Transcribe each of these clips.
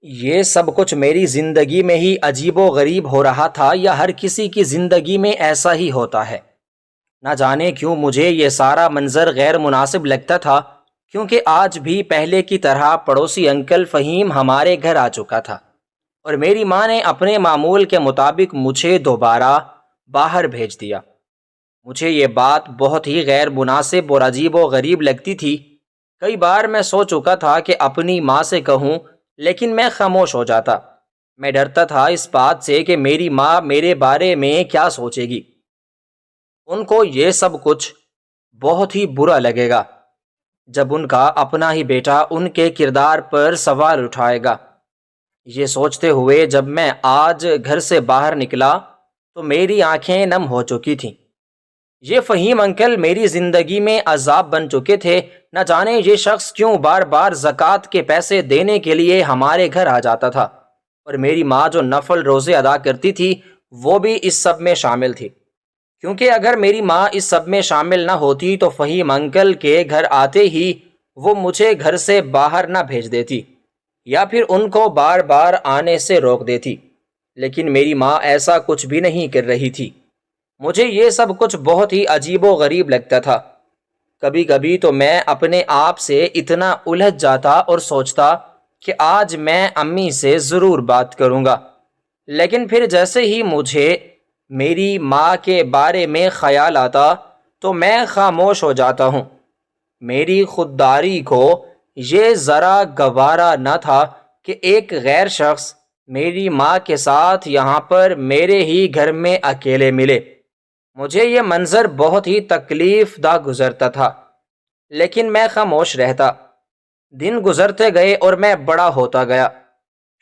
یہ سب کچھ میری زندگی میں ہی عجیب و غریب ہو رہا تھا یا ہر کسی کی زندگی میں ایسا ہی ہوتا ہے؟ نہ جانے کیوں مجھے یہ سارا منظر غیر مناسب لگتا تھا، کیونکہ آج بھی پہلے کی طرح پڑوسی انکل فہیم ہمارے گھر آ چکا تھا اور میری ماں نے اپنے معمول کے مطابق مجھے دوبارہ باہر بھیج دیا۔ مجھے یہ بات بہت ہی غیر مناسب اور عجیب و غریب لگتی تھی۔ کئی بار میں سوچ چکا تھا کہ اپنی ماں سے کہوں، لیکن میں خاموش ہو جاتا۔ میں ڈرتا تھا اس بات سے کہ میری ماں میرے بارے میں کیا سوچے گی۔ ان کو یہ سب کچھ بہت ہی برا لگے گا جب ان کا اپنا ہی بیٹا ان کے کردار پر سوال اٹھائے گا۔ یہ سوچتے ہوئے جب میں آج گھر سے باہر نکلا تو میری آنکھیں نم ہو چکی تھیں۔ یہ فہیم انکل میری زندگی میں عذاب بن چکے تھے۔ نہ جانے یہ شخص کیوں بار بار زکوٰۃ کے پیسے دینے کے لیے ہمارے گھر آ جاتا تھا، اور میری ماں جو نفل روزے ادا کرتی تھی وہ بھی اس سب میں شامل تھی، کیونکہ اگر میری ماں اس سب میں شامل نہ ہوتی تو فہیم انکل کے گھر آتے ہی وہ مجھے گھر سے باہر نہ بھیج دیتی یا پھر ان کو بار بار آنے سے روک دیتی۔ لیکن میری ماں ایسا کچھ بھی نہیں کر رہی تھی۔ مجھے یہ سب کچھ بہت ہی عجیب و غریب لگتا تھا۔ کبھی کبھی تو میں اپنے آپ سے اتنا الجھ جاتا اور سوچتا کہ آج میں امی سے ضرور بات کروں گا، لیکن پھر جیسے ہی مجھے میری ماں کے بارے میں خیال آتا تو میں خاموش ہو جاتا ہوں۔ میری خودداری کو یہ ذرا گوارا نہ تھا کہ ایک غیر شخص میری ماں کے ساتھ یہاں پر میرے ہی گھر میں اکیلے ملے۔ مجھے یہ منظر بہت ہی تکلیف دہ گزرتا تھا، لیکن میں خاموش رہتا۔ دن گزرتے گئے اور میں بڑا ہوتا گیا۔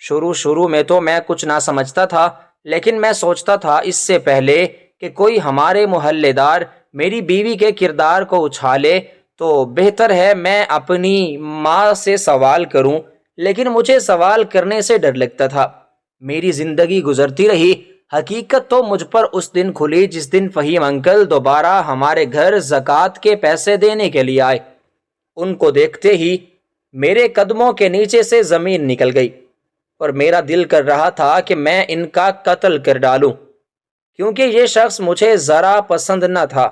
شروع میں تو میں کچھ نہ سمجھتا تھا، لیکن میں سوچتا تھا اس سے پہلے کہ کوئی ہمارے محلے دار میری بیوی کے کردار کو اچھالے تو بہتر ہے میں اپنی ماں سے سوال کروں، لیکن مجھے سوال کرنے سے ڈر لگتا تھا۔ میری زندگی گزرتی رہی۔ حقیقت تو مجھ پر اس دن کھلی جس دن فہیم انکل دوبارہ ہمارے گھر زکوٰۃ کے پیسے دینے کے لیے آئے۔ ان کو دیکھتے ہی میرے قدموں کے نیچے سے زمین نکل گئی اور میرا دل کر رہا تھا کہ میں ان کا قتل کر ڈالوں، کیونکہ یہ شخص مجھے ذرا پسند نہ تھا۔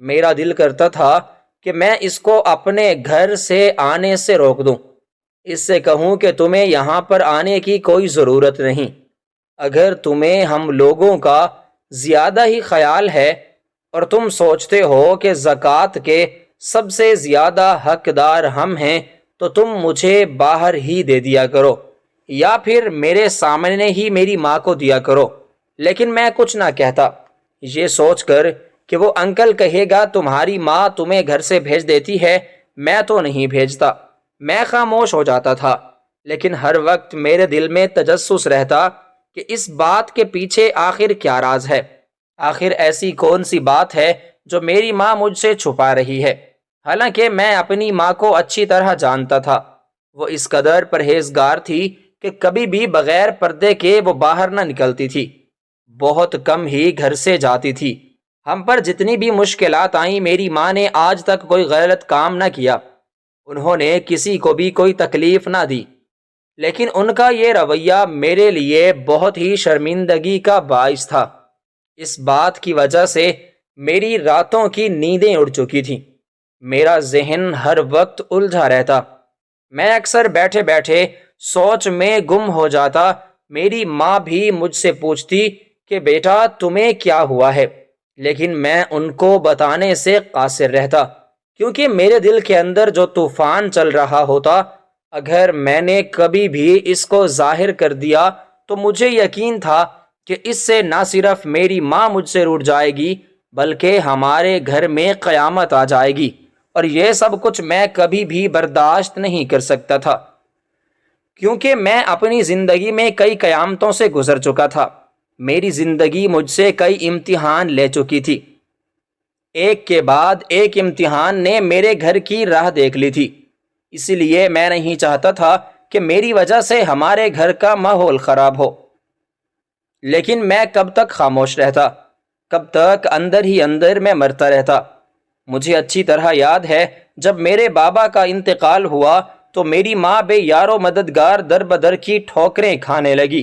میرا دل کرتا تھا کہ میں اس کو اپنے گھر سے آنے سے روک دوں، اس سے کہوں کہ تمہیں یہاں پر آنے کی کوئی ضرورت نہیں۔ اگر تمہیں ہم لوگوں کا زیادہ ہی خیال ہے اور تم سوچتے ہو کہ زکوٰۃ کے سب سے زیادہ حقدار ہم ہیں تو تم مجھے باہر ہی دے دیا کرو یا پھر میرے سامنے ہی میری ماں کو دیا کرو۔ لیکن میں کچھ نہ کہتا، یہ سوچ کر کہ وہ انکل کہے گا تمہاری ماں تمہیں گھر سے بھیج دیتی ہے، میں تو نہیں بھیجتا۔ میں خاموش ہو جاتا تھا، لیکن ہر وقت میرے دل میں تجسس رہتا کہ اس بات کے پیچھے آخر کیا راز ہے۔ آخر ایسی کون سی بات ہے جو میری ماں مجھ سے چھپا رہی ہے؟ حالانکہ میں اپنی ماں کو اچھی طرح جانتا تھا۔ وہ اس قدر پرہیزگار تھی کہ کبھی بھی بغیر پردے کے وہ باہر نہ نکلتی تھی، بہت کم ہی گھر سے جاتی تھی۔ ہم پر جتنی بھی مشکلات آئیں میری ماں نے آج تک کوئی غلط کام نہ کیا۔ انہوں نے کسی کو بھی کوئی تکلیف نہ دی، لیکن ان کا یہ رویہ میرے لیے بہت ہی شرمندگی کا باعث تھا۔ اس بات کی وجہ سے میری راتوں کی نیندیں اڑ چکی تھیں۔ میرا ذہن ہر وقت الجھا رہتا۔ میں اکثر بیٹھے بیٹھے سوچ میں گم ہو جاتا۔ میری ماں بھی مجھ سے پوچھتی کہ بیٹا تمہیں کیا ہوا ہے، لیکن میں ان کو بتانے سے قاصر رہتا، کیونکہ میرے دل کے اندر جو طوفان چل رہا ہوتا، اگر میں نے کبھی بھی اس کو ظاہر کر دیا تو مجھے یقین تھا کہ اس سے نہ صرف میری ماں مجھ سے روٹھ جائے گی بلکہ ہمارے گھر میں قیامت آ جائے گی، اور یہ سب کچھ میں کبھی بھی برداشت نہیں کر سکتا تھا، کیونکہ میں اپنی زندگی میں کئی قیامتوں سے گزر چکا تھا۔ میری زندگی مجھ سے کئی امتحان لے چکی تھی۔ ایک کے بعد ایک امتحان نے میرے گھر کی راہ دیکھ لی تھی، اسی لیے میں نہیں چاہتا تھا کہ میری وجہ سے ہمارے گھر کا ماحول خراب ہو۔ لیکن میں کب تک خاموش رہتا؟ کب تک اندر ہی اندر میں مرتا رہتا؟ مجھے اچھی طرح یاد ہے جب میرے بابا کا انتقال ہوا تو میری ماں بے یار و مددگار در بدر کی ٹھوکریں کھانے لگی،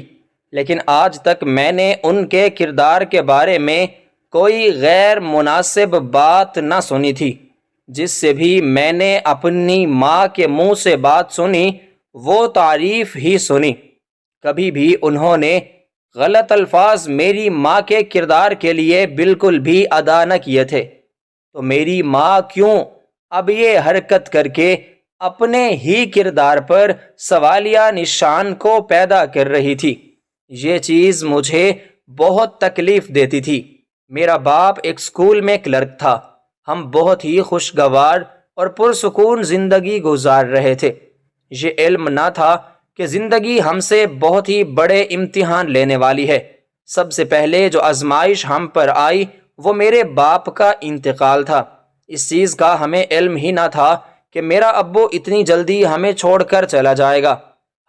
لیکن آج تک میں نے ان کے کردار کے بارے میں کوئی غیر مناسب بات نہ سنی تھی۔ جس سے بھی میں نے اپنی ماں کے منہ سے بات سنی وہ تعریف ہی سنی۔ کبھی بھی انہوں نے غلط الفاظ میری ماں کے کردار کے لیے بالکل بھی ادا نہ کیے تھے، تو میری ماں کیوں اب یہ حرکت کر کے اپنے ہی کردار پر سوالیہ نشان کو پیدا کر رہی تھی؟ یہ چیز مجھے بہت تکلیف دیتی تھی۔ میرا باپ ایک اسکول میں کلرک تھا۔ ہم بہت ہی خوشگوار اور پرسکون زندگی گزار رہے تھے۔ یہ علم نہ تھا کہ زندگی ہم سے بہت ہی بڑے امتحان لینے والی ہے۔ سب سے پہلے جو آزمائش ہم پر آئی وہ میرے باپ کا انتقال تھا۔ اس چیز کا ہمیں علم ہی نہ تھا کہ میرا ابو اتنی جلدی ہمیں چھوڑ کر چلا جائے گا،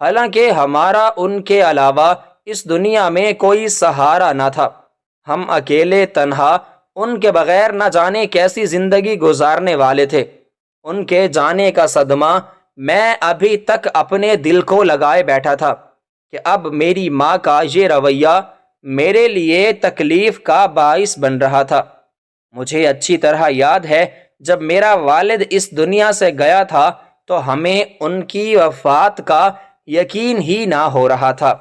حالانکہ ہمارا ان کے علاوہ اس دنیا میں کوئی سہارا نہ تھا۔ ہم اکیلے تنہا ان کے بغیر نہ جانے کیسی زندگی گزارنے والے تھے۔ ان کے جانے کا صدمہ میں ابھی تک اپنے دل کو لگائے بیٹھا تھا کہ اب میری ماں کا یہ رویہ میرے لیے تکلیف کا باعث بن رہا تھا۔ مجھے اچھی طرح یاد ہے جب میرا والد اس دنیا سے گیا تھا تو ہمیں ان کی وفات کا یقین ہی نہ ہو رہا تھا۔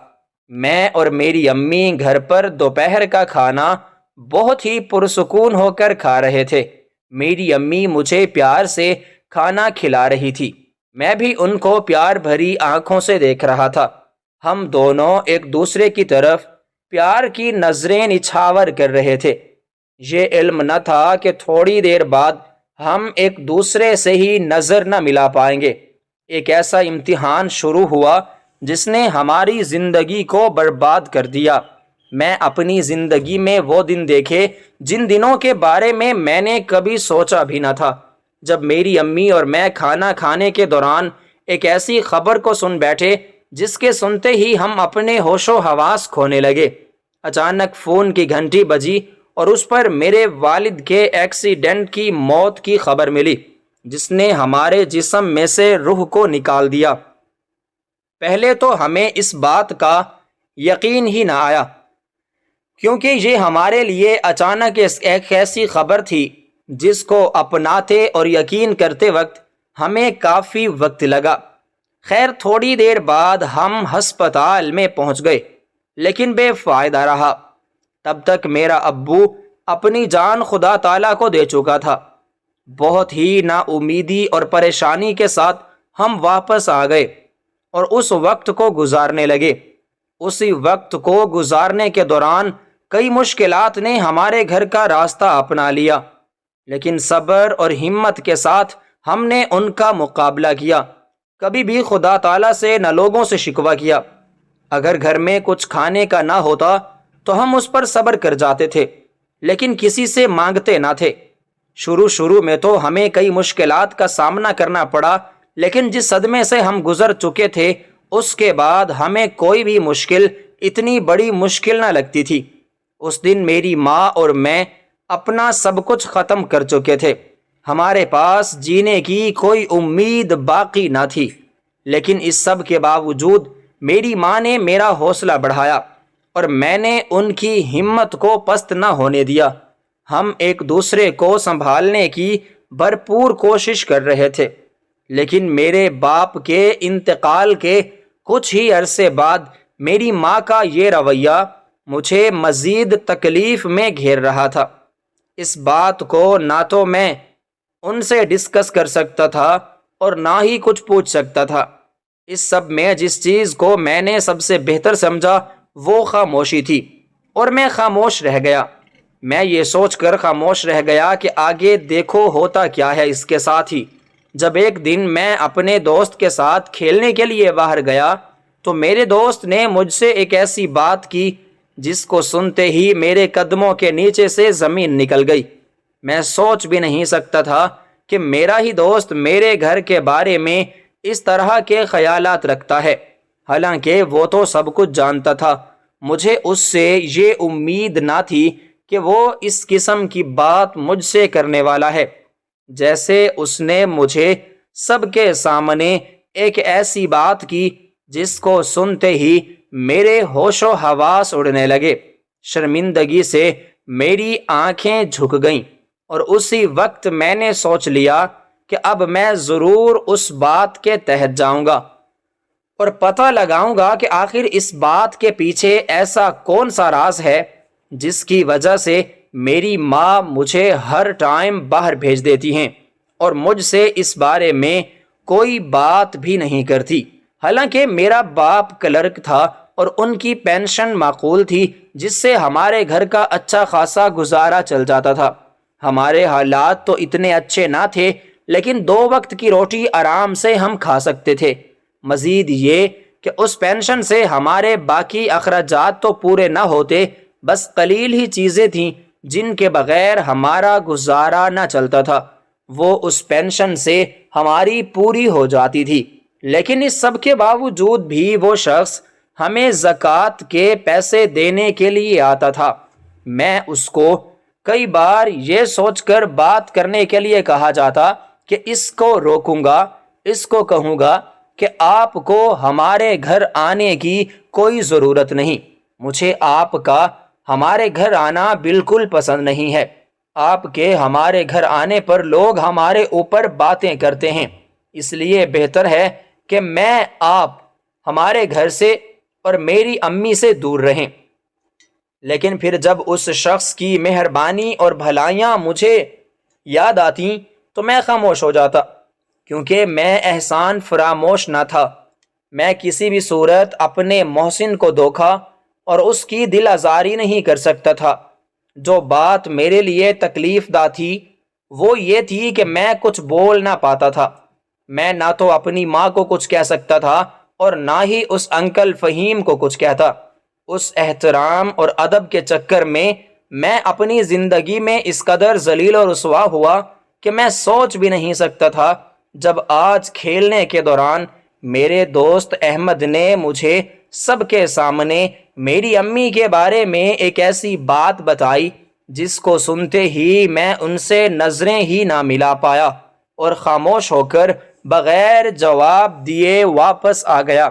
میں اور میری امی گھر پر دوپہر کا کھانا بہت ہی پرسکون ہو کر کھا رہے تھے۔ میری امی مجھے پیار سے کھانا کھلا رہی تھی، میں بھی ان کو پیار بھری آنکھوں سے دیکھ رہا تھا۔ ہم دونوں ایک دوسرے کی طرف پیار کی نظریں نچھاور کر رہے تھے۔ یہ علم نہ تھا کہ تھوڑی دیر بعد ہم ایک دوسرے سے ہی نظر نہ ملا پائیں گے۔ ایک ایسا امتحان شروع ہوا جس نے ہماری زندگی کو برباد کر دیا۔ میں اپنی زندگی میں وہ دن دیکھے جن دنوں کے بارے میں نے کبھی سوچا بھی نہ تھا، جب میری امی اور میں کھانا کھانے کے دوران ایک ایسی خبر کو سن بیٹھے جس کے سنتے ہی ہم اپنے ہوش و حواس کھونے لگے۔ اچانک فون کی گھنٹی بجی اور اس پر میرے والد کے ایکسیڈنٹ کی موت کی خبر ملی، جس نے ہمارے جسم میں سے روح کو نکال دیا۔ پہلے تو ہمیں اس بات کا یقین ہی نہ آیا، کیونکہ یہ ہمارے لیے اچانک ایک ایسی خبر تھی جس کو اپناتے اور یقین کرتے وقت ہمیں کافی وقت لگا۔ خیر تھوڑی دیر بعد ہم ہسپتال میں پہنچ گئے، لیکن بے فائدہ رہا۔ تب تک میرا ابو اپنی جان خدا تعالیٰ کو دے چکا تھا۔ بہت ہی نا امیدی اور پریشانی کے ساتھ ہم واپس آ گئے اور اس وقت کو گزارنے لگے۔ اسی وقت کو گزارنے کے دوران کئی مشکلات نے ہمارے گھر کا راستہ اپنا لیا، لیکن صبر اور ہمت کے ساتھ ہم نے ان کا مقابلہ کیا۔ کبھی بھی خدا تعالیٰ سے نہ لوگوں سے شکوہ کیا۔ اگر گھر میں کچھ کھانے کا نہ ہوتا تو ہم اس پر صبر کر جاتے تھے، لیکن کسی سے مانگتے نہ تھے۔ شروع میں تو ہمیں کئی مشکلات کا سامنا کرنا پڑا، لیکن جس صدمے سے ہم گزر چکے تھے اس کے بعد ہمیں کوئی بھی مشکل اتنی بڑی مشکل نہ لگتی تھی۔ اس دن میری ماں اور میں اپنا سب کچھ ختم کر چکے تھے۔ ہمارے پاس جینے کی کوئی امید باقی نہ تھی، لیکن اس سب کے باوجود میری ماں نے میرا حوصلہ بڑھایا اور میں نے ان کی ہمت کو پست نہ ہونے دیا۔ ہم ایک دوسرے کو سنبھالنے کی بھرپور کوشش کر رہے تھے، لیکن میرے باپ کے انتقال کے کچھ ہی عرصے بعد میری ماں کا یہ رویہ مجھے مزید تکلیف میں گھیر رہا تھا۔ اس بات کو نہ تو میں ان سے ڈسکس کر سکتا تھا اور نہ ہی کچھ پوچھ سکتا تھا۔ اس سب میں جس چیز کو میں نے سب سے بہتر سمجھا وہ خاموشی تھی، اور میں خاموش رہ گیا۔ میں یہ سوچ کر خاموش رہ گیا کہ آگے دیکھو ہوتا کیا ہے اس کے ساتھ ہی۔ جب ایک دن میں اپنے دوست کے ساتھ کھیلنے کے لیے باہر گیا تو میرے دوست نے مجھ سے ایک ایسی بات کی جس کو سنتے ہی میرے قدموں کے نیچے سے زمین نکل گئی۔ میں سوچ بھی نہیں سکتا تھا کہ میرا ہی دوست میرے گھر کے بارے میں اس طرح کے خیالات رکھتا ہے، حالانکہ وہ تو سب کچھ جانتا تھا۔ مجھے اس سے یہ امید نہ تھی کہ وہ اس قسم کی بات مجھ سے کرنے والا ہے، جیسے اس نے مجھے سب کے سامنے ایک ایسی بات کی جس کو سنتے ہی میرے ہوش و حواس اڑنے لگے۔ شرمندگی سے میری آنکھیں جھک گئیں اور اسی وقت میں نے سوچ لیا کہ اب میں ضرور اس بات کے تحت جاؤں گا اور پتہ لگاؤں گا کہ آخر اس بات کے پیچھے ایسا کون سا راز ہے جس کی وجہ سے میری ماں مجھے ہر ٹائم باہر بھیج دیتی ہیں اور مجھ سے اس بارے میں کوئی بات بھی نہیں کرتی، حالانکہ میرا باپ کلرک تھا اور ان کی پینشن معقول تھی جس سے ہمارے گھر کا اچھا خاصا گزارا چل جاتا تھا۔ ہمارے حالات تو اتنے اچھے نہ تھے لیکن 2 وقت کی روٹی آرام سے ہم کھا سکتے تھے۔ مزید یہ کہ اس پینشن سے ہمارے باقی اخراجات تو پورے نہ ہوتے، بس قلیل ہی چیزیں تھیں جن کے بغیر ہمارا گزارا نہ چلتا تھا، وہ اس پینشن سے ہماری پوری ہو جاتی تھی۔ لیکن اس سب کے باوجود بھی وہ شخص ہمیں زکوٰۃ کے پیسے دینے کے لیے آتا تھا۔ میں اس کو کئی بار یہ سوچ کر بات کرنے کے لیے کہا جاتا کہ اس کو روکوں گا، اس کو کہوں گا کہ آپ کو ہمارے گھر آنے کی کوئی ضرورت نہیں، مجھے آپ کا ہمارے گھر آنا بالکل پسند نہیں ہے، آپ کے ہمارے گھر آنے پر لوگ ہمارے اوپر باتیں کرتے ہیں، اس لیے بہتر ہے کہ میں آپ ہمارے گھر سے اور میری امی سے دور رہیں۔ لیکن پھر جب اس شخص کی مہربانی اور بھلائیاں مجھے یاد آتیں تو میں خاموش ہو جاتا، کیونکہ میں احسان فراموش نہ تھا۔ میں کسی بھی صورت اپنے محسن کو دھوکا اور اس کی دل آزاری نہیں کر سکتا تھا۔ جو بات میرے لیے تکلیف دہ تھی وہ یہ تھی کہ میں کچھ بول نہ پاتا تھا۔ میں نہ تو اپنی ماں کو کچھ کہہ سکتا تھا اور نہ ہی اس انکل فہیم کو کچھ کہتا۔ اس احترام اور ادب کے چکر میں اپنی زندگی میں اس قدر ذلیل و رسوا ہوا کہ میں سوچ بھی نہیں سکتا تھا۔ جب آج کھیلنے کے دوران میرے دوست احمد نے مجھے سب کے سامنے میری امی کے بارے میں ایک ایسی بات بتائی جس کو سنتے ہی میں ان سے نظریں ہی نہ ملا پایا اور خاموش ہو کر بغیر جواب دیے واپس آ گیا۔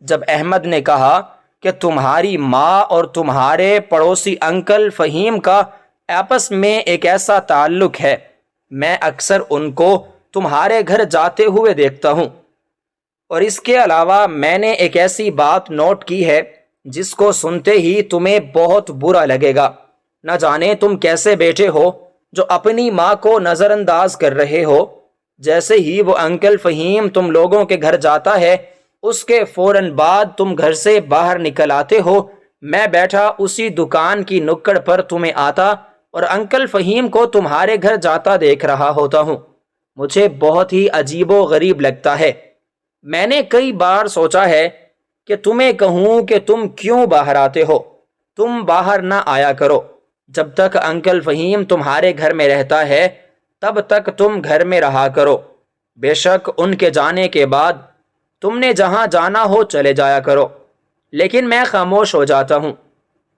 جب احمد نے کہا کہ تمہاری ماں اور تمہارے پڑوسی انکل فہیم کا آپس میں ایک ایسا تعلق ہے، میں اکثر ان کو تمہارے گھر جاتے ہوئے دیکھتا ہوں، اور اس کے علاوہ میں نے ایک ایسی بات نوٹ کی ہے جس کو سنتے ہی تمہیں بہت برا لگے گا۔ نہ جانے تم کیسے بیٹے ہو جو اپنی ماں کو نظر انداز کر رہے ہو۔ جیسے ہی وہ انکل فہیم تم لوگوں کے گھر جاتا ہے اس کے فوراً بعد تم گھر سے باہر نکل آتے ہو۔ میں بیٹھا اسی دکان کی نکڑ پر تمہیں آتا اور انکل فہیم کو تمہارے گھر جاتا دیکھ رہا ہوتا ہوں۔ مجھے بہت ہی عجیب و غریب لگتا ہے۔ میں نے کئی بار سوچا ہے کہ تمہیں کہوں کہ تم کیوں باہر آتے ہو، تم باہر نہ آیا کرو۔ جب تک انکل فہیم تمہارے گھر میں رہتا ہے تب تک تم گھر میں رہا کرو، بے شک ان کے جانے کے بعد تم نے جہاں جانا ہو چلے جایا کرو۔ لیکن میں خاموش ہو جاتا ہوں۔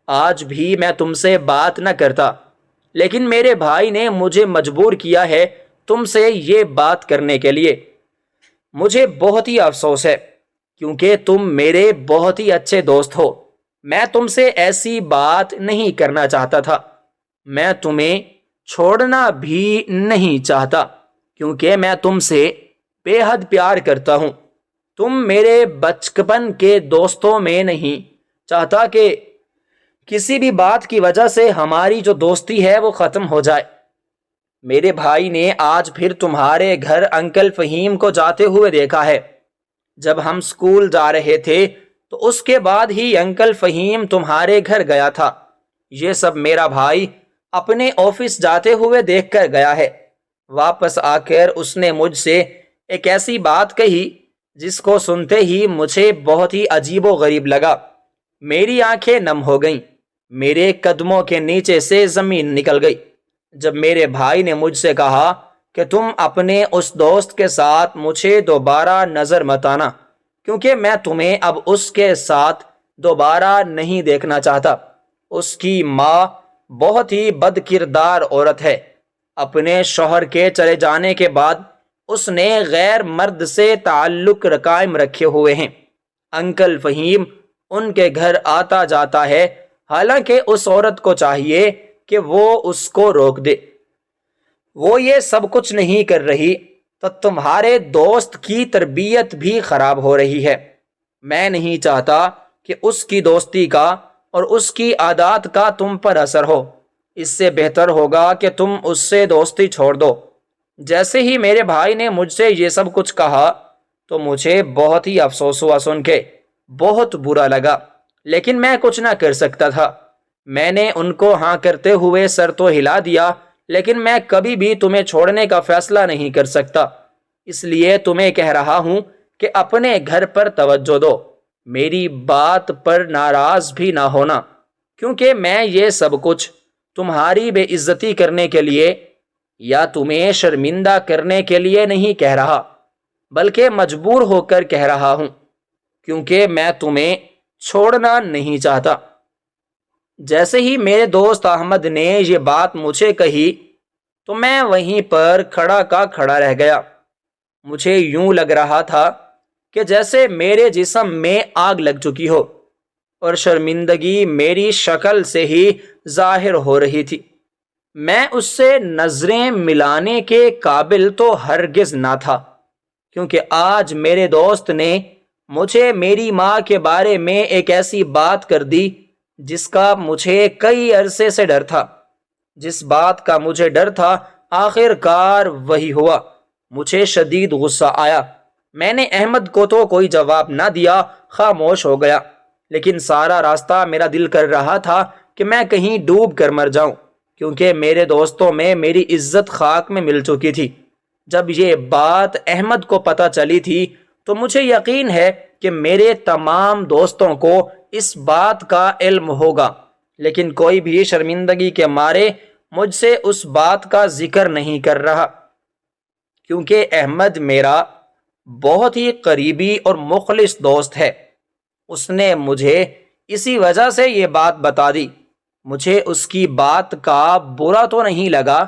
آج بھی میں تم سے بات نہ کرتا، لیکن میرے بھائی نے مجھے مجبور کیا ہے تم سے یہ بات کرنے کے لیے۔ مجھے بہت ہی افسوس ہے کیونکہ تم میرے بہت ہی اچھے دوست ہو۔ میں تم سے ایسی بات نہیں کرنا چاہتا تھا، میں تمہیں چھوڑنا بھی نہیں چاہتا کیونکہ میں تم سے بے حد پیار کرتا ہوں۔ تم میرے بچپن کے دوستوں میں نہیں چاہتا کہ کسی بھی بات کی وجہ سے ہماری جو دوستی ہے وہ ختم ہو جائے۔ میرے بھائی نے آج پھر تمہارے گھر انکل فہیم کو جاتے ہوئے دیکھا ہے۔ جب ہم اسکول جا رہے تھے تو اس کے بعد ہی انکل فہیم تمہارے گھر گیا تھا۔ یہ سب میرا بھائی اپنے آفس جاتے ہوئے دیکھ کر گیا ہے۔ واپس آ کر اس نے مجھ سے ایک ایسی بات کہی جس کو سنتے ہی مجھے بہت ہی عجیب و غریب لگا۔ میری آنکھیں نم ہو گئیں، میرے قدموں کے نیچے سے زمین نکل گئی جب میرے بھائی نے مجھ سے کہا کہ تم اپنے اس دوست کے ساتھ مجھے دوبارہ نظر مت آنا کیونکہ میں تمہیں اب اس کے ساتھ دوبارہ نہیں دیکھنا چاہتا۔ اس کی ماں بہت ہی بد کردار عورت ہے۔ اپنے شوہر کے چلے جانے کے بعد اس نے غیر مرد سے تعلق قائم رکھے ہوئے ہیں۔ انکل فہیم ان کے گھر آتا جاتا ہے، حالانکہ اس عورت کو چاہیے کہ وہ اس کو روک دے۔ وہ یہ سب کچھ نہیں کر رہی تو تمہارے دوست کی تربیت بھی خراب ہو رہی ہے۔ میں نہیں چاہتا کہ اس کی دوستی کا اور اس کی عادات کا تم پر اثر ہو۔ اس سے بہتر ہوگا کہ تم اس سے دوستی چھوڑ دو۔ جیسے ہی میرے بھائی نے مجھ سے یہ سب کچھ کہا تو مجھے بہت ہی افسوس ہوا، سن کے بہت برا لگا، لیکن میں کچھ نہ کر سکتا تھا۔ میں نے ان کو ہاں کرتے ہوئے سر تو ہلا دیا، لیکن میں کبھی بھی تمہیں چھوڑنے کا فیصلہ نہیں کر سکتا، اس لیے تمہیں کہہ رہا ہوں کہ اپنے گھر پر توجہ دو۔ میری بات پر ناراض بھی نہ ہونا، کیونکہ میں یہ سب کچھ تمہاری بے عزتی کرنے کے لیے یا تمہیں شرمندہ کرنے کے لیے نہیں کہہ رہا، بلکہ مجبور ہو کر کہہ رہا ہوں، کیونکہ میں تمہیں چھوڑنا نہیں چاہتا۔ جیسے ہی میرے دوست احمد نے یہ بات مجھے کہی تو میں وہیں پر کھڑا کا کھڑا رہ گیا۔ مجھے یوں لگ رہا تھا کہ جیسے میرے جسم میں آگ لگ چکی ہو، اور شرمندگی میری شکل سے ہی ظاہر ہو رہی تھی۔ میں اس سے نظریں ملانے کے قابل تو ہرگز نہ تھا، کیونکہ آج میرے دوست نے مجھے میری ماں کے بارے میں ایک ایسی بات کر دی جس کا مجھے کئی عرصے سے ڈر تھا۔ جس بات کا مجھے ڈر تھا آخر کار وہی ہوا۔ مجھے شدید غصہ آیا۔ میں نے احمد کو تو کوئی جواب نہ دیا، خاموش ہو گیا، لیکن سارا راستہ میرا دل کر رہا تھا کہ میں کہیں ڈوب کر مر جاؤں، کیونکہ میرے دوستوں میں میری عزت خاک میں مل چکی تھی۔ جب یہ بات احمد کو پتہ چلی تھی تو مجھے یقین ہے کہ میرے تمام دوستوں کو اس بات کا علم ہوگا، لیکن کوئی بھی شرمندگی کے مارے مجھ سے اس بات کا ذکر نہیں کر رہا، کیونکہ احمد میرا بہت ہی قریبی اور مخلص دوست ہے۔ اس نے مجھے اسی وجہ سے یہ بات بتا دی۔ مجھے اس کی بات کا برا تو نہیں لگا،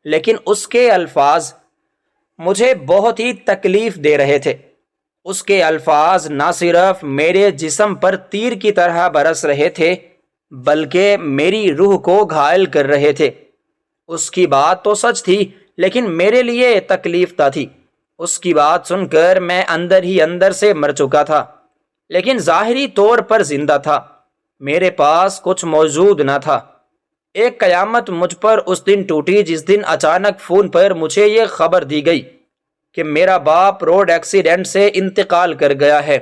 لیکن اس کے الفاظ مجھے بہت ہی تکلیف دے رہے تھے۔ اس کے الفاظ نہ صرف میرے جسم پر تیر کی طرح برس رہے تھے، بلکہ میری روح کو گھائل کر رہے تھے۔ اس کی بات تو سچ تھی، لیکن میرے لیے تکلیف دہ تھی۔ اس کی بات سن کر میں اندر ہی اندر سے مر چکا تھا، لیکن ظاہری طور پر زندہ تھا۔ میرے پاس کچھ موجود نہ تھا۔ ایک قیامت مجھ پر اس دن ٹوٹی جس دن اچانک فون پر مجھے یہ خبر دی گئی کہ میرا باپ روڈ ایکسیڈنٹ سے انتقال کر گیا ہے،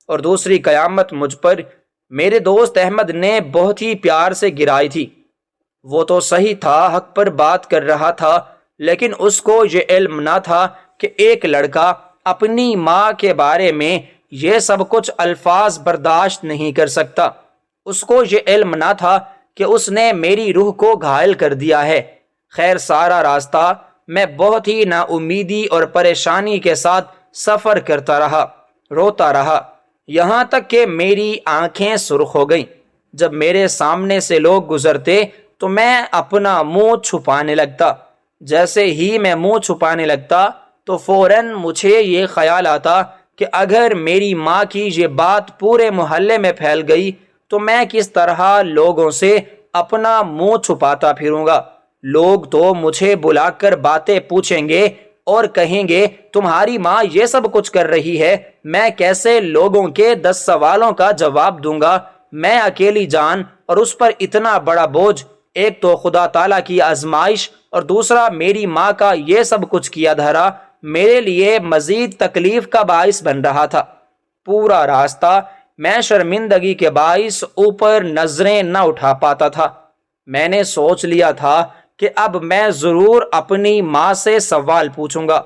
اور دوسری قیامت مجھ پر میرے دوست احمد نے بہت ہی پیار سے گرائی تھی۔ وہ تو صحیح تھا، حق پر بات کر رہا تھا، لیکن اس کو یہ علم نہ تھا کہ ایک لڑکا اپنی ماں کے بارے میں یہ سب کچھ الفاظ برداشت نہیں کر سکتا۔ اس کو یہ علم نہ تھا کہ اس نے میری روح کو گھائل کر دیا ہے۔ خیر، سارا راستہ میں بہت ہی نا امیدی اور پریشانی کے ساتھ سفر کرتا رہا، روتا رہا، یہاں تک کہ میری آنکھیں سرخ ہو گئیں۔ جب میرے سامنے سے لوگ گزرتے تو میں اپنا منہ چھپانے لگتا۔ جیسے ہی میں منہ چھپانے لگتا تو فوراً مجھے یہ خیال آتا کہ اگر میری ماں کی یہ بات پورے محلے میں پھیل گئی تو میں کس طرح لوگوں سے اپنا منہ چھپاتا پھروں گا۔ لوگ تو مجھے بلا کر باتیں پوچھیں گے اور کہیں گے تمہاری ماں یہ سب کچھ کر رہی ہے۔ میں کیسے لوگوں کے 10 سوالوں کا جواب دوں گا؟ میں اکیلی جان اور اس پر اتنا بڑا بوجھ، ایک تو خدا تعالیٰ کی آزمائش اور دوسرا میری ماں کا یہ سب کچھ کیا دھرا، میرے لیے مزید تکلیف کا باعث بن رہا تھا۔ پورا راستہ میں شرمندگی کے باعث اوپر نظریں نہ اٹھا پاتا تھا۔ میں نے سوچ لیا تھا کہ اب میں ضرور اپنی ماں سے سوال پوچھوں گا،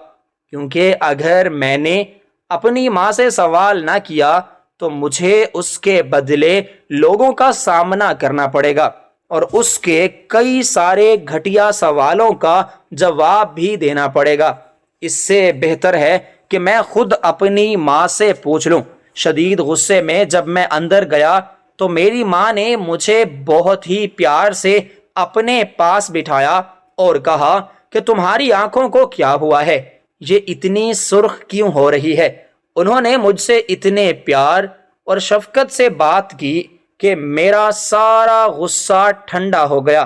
کیونکہ اگر میں نے اپنی ماں سے سوال نہ کیا تو مجھے اس کے بدلے لوگوں کا سامنا کرنا پڑے گا، اور اس کے کئی سارے گھٹیا سوالوں کا جواب بھی دینا پڑے گا۔ اس سے بہتر ہے کہ میں خود اپنی ماں سے پوچھ لوں۔ شدید غصے میں جب میں اندر گیا تو میری ماں نے مجھے بہت ہی پیار سے اپنے پاس بٹھایا اور کہا کہ تمہاری آنکھوں کو کیا ہوا ہے؟ یہ اتنی سرخ کیوں ہو رہی ہے؟ انہوں نے مجھ سے اتنے پیار اور شفقت سے بات کی کہ میرا سارا غصہ ٹھنڈا ہو گیا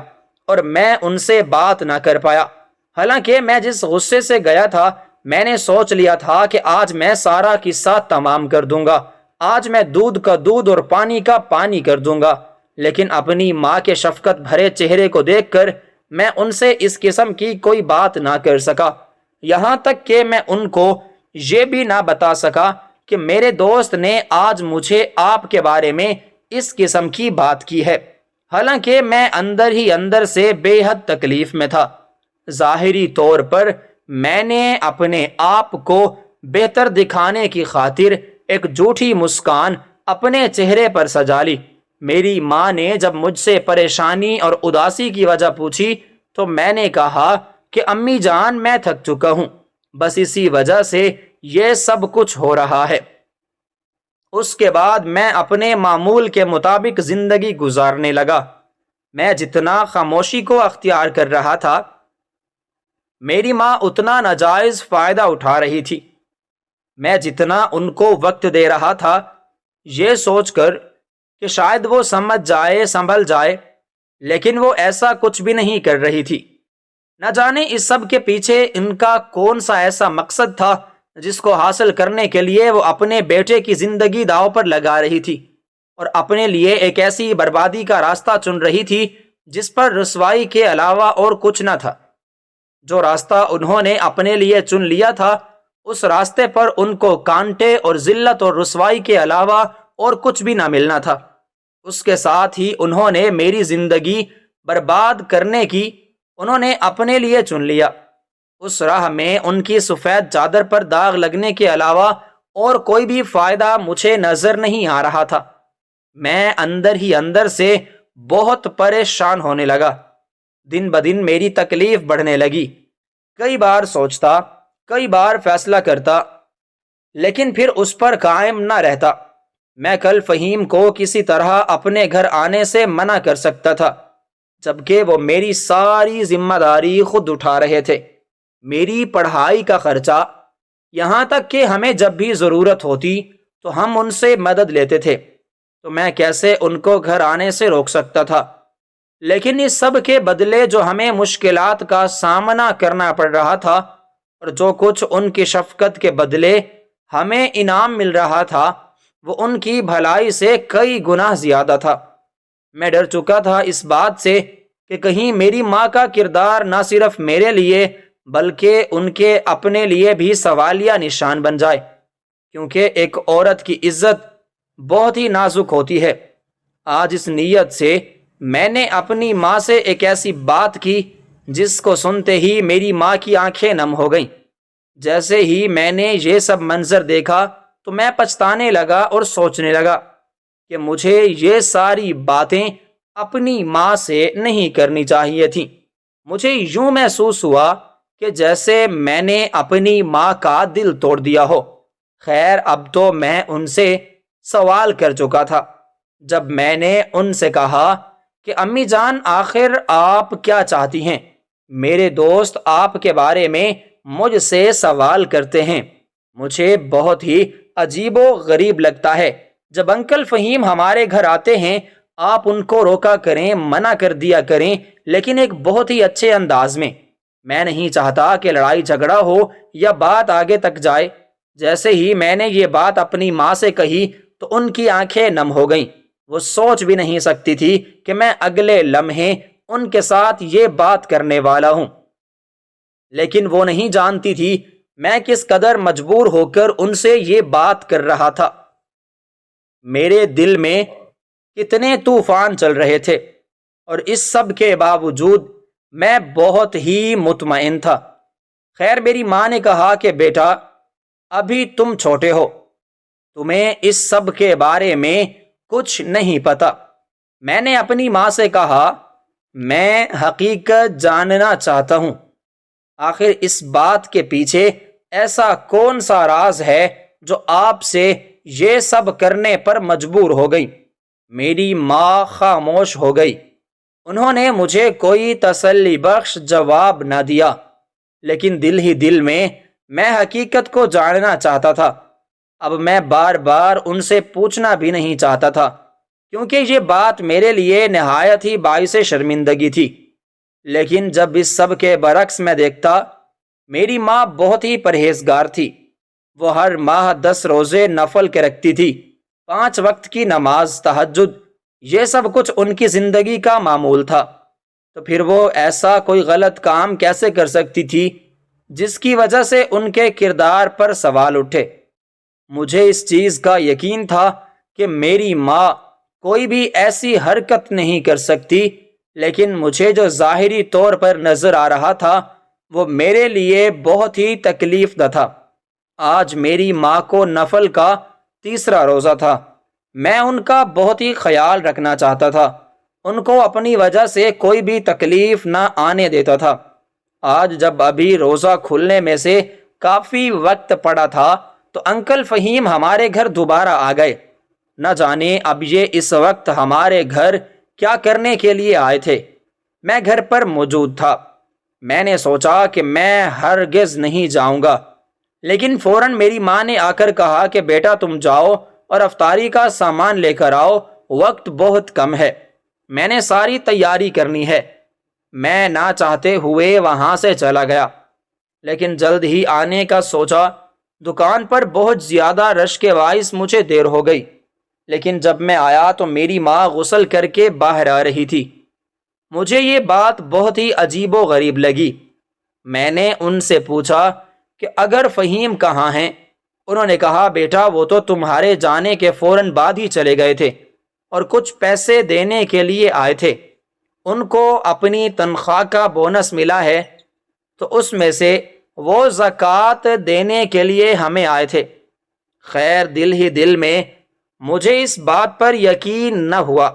اور میں ان سے بات نہ کر پایا۔ حالانکہ میں جس غصے سے گیا تھا، میں نے سوچ لیا تھا کہ آج میں سارا قصہ تمام کر دوں گا، آج میں دودھ کا دودھ اور پانی کا پانی کر دوں گا۔ لیکن اپنی ماں کے شفقت بھرے چہرے کو دیکھ کر میں ان سے اس قسم کی کوئی بات نہ کر سکا، یہاں تک کہ میں ان کو یہ بھی نہ بتا سکا کہ میرے دوست نے آج مجھے آپ کے بارے میں اس قسم کی بات کی ہے، حالانکہ میں اندر ہی اندر سے بے حد تکلیف میں تھا۔ ظاہری طور پر میں نے اپنے آپ کو بہتر دکھانے کی خاطر ایک جھوٹی مسکان اپنے چہرے پر سجا لی۔ میری ماں نے جب مجھ سے پریشانی اور اداسی کی وجہ پوچھی تو میں نے کہا کہ امی جان، میں تھک چکا ہوں، بس اسی وجہ سے یہ سب کچھ ہو رہا ہے۔ اس کے بعد میں اپنے معمول کے مطابق زندگی گزارنے لگا۔ میں جتنا خاموشی کو اختیار کر رہا تھا، میری ماں اتنا ناجائز فائدہ اٹھا رہی تھی۔ میں جتنا ان کو وقت دے رہا تھا، یہ سوچ کر کہ شاید وہ سمجھ جائے، سنبھل جائے، لیکن وہ ایسا کچھ بھی نہیں کر رہی تھی۔ نہ جانے اس سب کے پیچھے ان کا کون سا ایسا مقصد تھا جس کو حاصل کرنے کے لیے وہ اپنے بیٹے کی زندگی داؤ پر لگا رہی تھی اور اپنے لیے ایک ایسی بربادی کا راستہ چن رہی تھی جس پر رسوائی کے علاوہ اور کچھ نہ تھا۔ جو راستہ انہوں نے اپنے لیے چن لیا تھا، اس راستے پر ان کو کانٹے اور ذلت اور رسوائی کے علاوہ اور کچھ بھی نہ ملنا تھا۔ اس کے ساتھ ہی انہوں نے میری زندگی برباد کرنے کی انہوں نے اپنے لیے چن لیا۔ اس راہ میں ان کی سفید چادر پر داغ لگنے کے علاوہ اور کوئی بھی فائدہ مجھے نظر نہیں آ رہا تھا۔ میں اندر ہی اندر سے بہت پریشان ہونے لگا۔ دن بدن میری تکلیف بڑھنے لگی۔ کئی بار سوچتا، کئی بار فیصلہ کرتا، لیکن پھر اس پر قائم نہ رہتا۔ میں کل فہیم کو کسی طرح اپنے گھر آنے سے منع کر سکتا تھا، جبکہ وہ میری ساری ذمہ داری خود اٹھا رہے تھے، میری پڑھائی کا خرچہ، یہاں تک کہ ہمیں جب بھی ضرورت ہوتی تو ہم ان سے مدد لیتے تھے، تو میں کیسے ان کو گھر آنے سے روک سکتا تھا؟ لیکن اس سب کے بدلے جو ہمیں مشکلات کا سامنا کرنا پڑ رہا تھا اور جو کچھ ان کی شفقت کے بدلے ہمیں انعام مل رہا تھا، وہ ان کی بھلائی سے کئی گنا زیادہ تھا۔ میں ڈر چکا تھا اس بات سے کہ کہیں میری ماں کا کردار نہ صرف میرے لیے بلکہ ان کے اپنے لیے بھی سوالیہ نشان بن جائے، کیونکہ ایک عورت کی عزت بہت ہی نازک ہوتی ہے۔ آج اس نیت سے میں نے اپنی ماں سے ایک ایسی بات کی جس کو سنتے ہی میری ماں کی آنکھیں نم ہو گئیں۔ جیسے ہی میں نے یہ سب منظر دیکھا تو میں پچھتانے لگا اور سوچنے لگا کہ مجھے یہ ساری باتیں اپنی ماں سے نہیں کرنی چاہیے تھیں۔ مجھے یوں محسوس ہوا کہ جیسے میں نے اپنی ماں کا دل توڑ دیا ہو۔ خیر، اب تو میں ان سے سوال کر چکا تھا۔ جب میں نے ان سے کہا کہ امی جان، آخر آپ کیا چاہتی ہیں؟ میرے دوست آپ کے بارے میں مجھ سے سوال کرتے ہیں۔ مجھے بہت ہی عجیب و غریب لگتا ہے جب انکل فہیم ہمارے گھر آتے ہیں، آپ ان کو روکا کریں، منع کر دیا کریں، لیکن ایک بہت ہی اچھے انداز میں۔ میں نہیں چاہتا کہ لڑائی جھگڑا ہو یا بات آگے تک جائے۔ جیسے ہی میں نے یہ بات اپنی ماں سے کہی تو ان کی آنکھیں نم ہو گئیں۔ وہ سوچ بھی نہیں سکتی تھی کہ میں اگلے لمحے ان کے ساتھ یہ بات کرنے والا ہوں، لیکن وہ نہیں جانتی تھی میں کس قدر مجبور ہو کر ان سے یہ بات کر رہا تھا۔ میرے دل میں کتنے طوفان چل رہے تھے، اور اس سب کے باوجود میں بہت ہی مطمئن تھا۔ خیر، میری ماں نے کہا کہ بیٹا، ابھی تم چھوٹے ہو، تمہیں اس سب کے بارے میں کچھ نہیں پتا۔ میں نے اپنی ماں سے کہا، میں حقیقت جاننا چاہتا ہوں۔ آخر اس بات کے پیچھے ایسا کون سا راز ہے جو آپ سے یہ سب کرنے پر مجبور ہو گئی؟ میری ماں خاموش ہو گئی۔ انہوں نے مجھے کوئی تسلی بخش جواب نہ دیا، لیکن دل ہی دل میں میں حقیقت کو جاننا چاہتا تھا۔ اب میں بار بار ان سے پوچھنا بھی نہیں چاہتا تھا، کیونکہ یہ بات میرے لیے نہایت ہی باعث شرمندگی تھی۔ لیکن جب اس سب کے برعکس میں دیکھتا، میری ماں بہت ہی پرہیزگار تھی۔ وہ ہر ماہ 10 روزے نفل کے رکھتی تھی، 5 وقت کی نماز، تہجد، یہ سب کچھ ان کی زندگی کا معمول تھا۔ تو پھر وہ ایسا کوئی غلط کام کیسے کر سکتی تھی جس کی وجہ سے ان کے کردار پر سوال اٹھے؟ مجھے اس چیز کا یقین تھا کہ میری ماں کوئی بھی ایسی حرکت نہیں کر سکتی، لیکن مجھے جو ظاہری طور پر نظر آ رہا تھا وہ میرے لیے بہت ہی تکلیف دہ تھا۔ آج میری ماں کو نفل کا 3را روزہ تھا۔ میں ان کا بہت ہی خیال رکھنا چاہتا تھا، ان کو اپنی وجہ سے کوئی بھی تکلیف نہ آنے دیتا تھا۔ آج جب ابھی روزہ کھلنے میں سے کافی وقت پڑا تھا تو انکل فہیم ہمارے گھر دوبارہ آ گئے۔ نہ جانے اب یہ اس وقت ہمارے گھر کیا کرنے کے لیے آئے تھے۔ میں گھر پر موجود تھا۔ میں نے سوچا کہ میں ہرگز نہیں جاؤں گا، لیکن فوراً میری ماں نے آ کر کہا کہ بیٹا تم جاؤ اور افطاری کا سامان لے کر آؤ، وقت بہت کم ہے، میں نے ساری تیاری کرنی ہے۔ میں نہ چاہتے ہوئے وہاں سے چلا گیا، لیکن جلد ہی آنے کا سوچا۔ دکان پر بہت زیادہ رش کے باعث مجھے دیر ہو گئی، لیکن جب میں آیا تو میری ماں غسل کر کے باہر آ رہی تھی۔ مجھے یہ بات بہت ہی عجیب و غریب لگی۔ میں نے ان سے پوچھا کہ اگر فہیم کہاں ہیں؟ انہوں نے کہا بیٹا وہ تو تمہارے جانے کے فوراً بعد ہی چلے گئے تھے اور کچھ پیسے دینے کے لیے آئے تھے۔ ان کو اپنی تنخواہ کا بونس ملا ہے تو اس میں سے وہ زکوٰۃ دینے کے لیے ہمیں آئے تھے۔ خیر دل ہی دل میں مجھے اس بات پر یقین نہ ہوا،